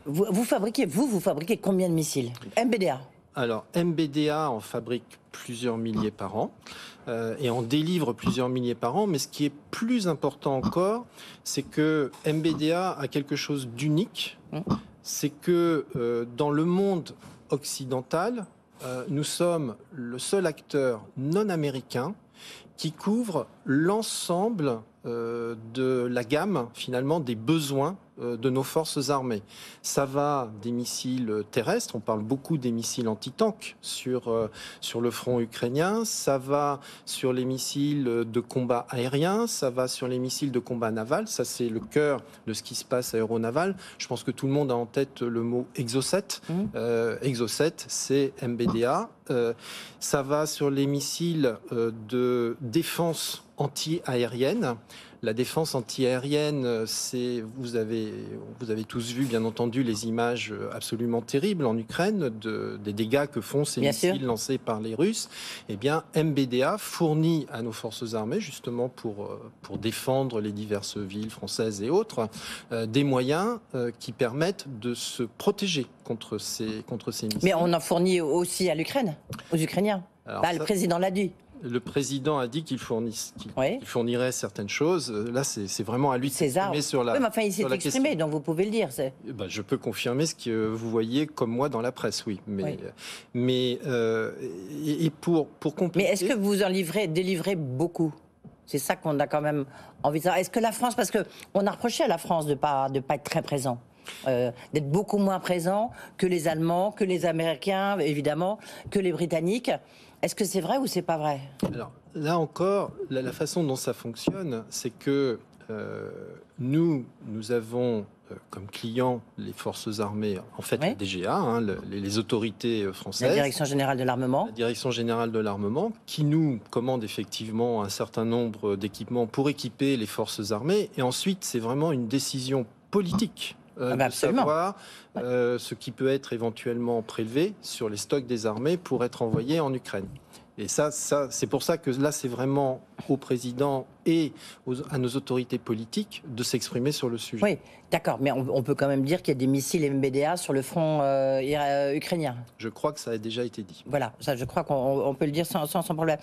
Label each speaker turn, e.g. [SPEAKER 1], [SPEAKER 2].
[SPEAKER 1] Vous fabriquez combien de missiles? MBDA?
[SPEAKER 2] Alors, MBDA en fabrique plusieurs milliers par an et en délivre plusieurs milliers par an. Mais ce qui est plus important encore, c'est que MBDA a quelque chose d'unique. C'est que dans le monde occidental, nous sommes le seul acteur non américain qui couvre l'ensemble de la gamme, finalement, des besoins de nos forces armées. Ça va des missiles terrestres, on parle beaucoup des missiles anti-tanks sur le front ukrainien, ça va sur les missiles de combat aérien, ça va sur les missiles de combat naval, ça c'est le cœur de ce qui se passe aéronaval. Je pense que tout le monde a en tête le mot Exocet. Exocet, c'est MBDA. Ça va sur les missiles de défense anti-aérienne. La défense anti-aérienne, vous avez tous vu, bien entendu, les images absolument terribles en Ukraine des dégâts que font ces missiles lancés par les Russes. Eh bien, MBDA fournit à nos forces armées, justement pour défendre les diverses villes françaises et autres, des moyens qui permettent de se protéger contre ces missiles.
[SPEAKER 1] Mais on en fournit aussi à l'Ukraine, aux Ukrainiens. Le président l'a dit.
[SPEAKER 2] Le président a dit qu'il fournirait certaines choses. Là, c'est vraiment à lui de s'exprimer sur la question.
[SPEAKER 1] Oui, mais enfin, il s'est exprimé, donc vous pouvez le dire.
[SPEAKER 2] Je peux confirmer ce que vous voyez comme moi dans la presse, oui. Mais pour compléter...
[SPEAKER 1] Mais est-ce que vous en délivrez beaucoup? C'est ça qu'on a quand même envie de savoir. Est-ce que la France, parce qu'on a reproché à la France de pas être très présent, d'être beaucoup moins présent que les Allemands, que les Américains, évidemment, que les Britanniques. Est-ce que c'est vrai ou c'est pas vrai?
[SPEAKER 2] Alors là encore, la façon dont ça fonctionne, c'est que nous avons comme clients les forces armées, en fait la DGA, les autorités françaises.
[SPEAKER 1] La Direction Générale de l'Armement.
[SPEAKER 2] La Direction Générale de l'Armement, qui nous commande effectivement un certain nombre d'équipements pour équiper les forces armées. Et ensuite, c'est vraiment une décision politique. De savoir ce qui peut être éventuellement prélevé sur les stocks des armées pour être envoyé en Ukraine. Et ça c'est pour ça que là, c'est vraiment au président et à nos autorités politiques de s'exprimer sur le sujet.
[SPEAKER 1] Oui, d'accord, mais on peut quand même dire qu'il y a des missiles MBDA sur le front ukrainien.
[SPEAKER 2] Je crois que ça a déjà été dit.
[SPEAKER 1] Voilà, ça, je crois qu'on peut le dire sans problème.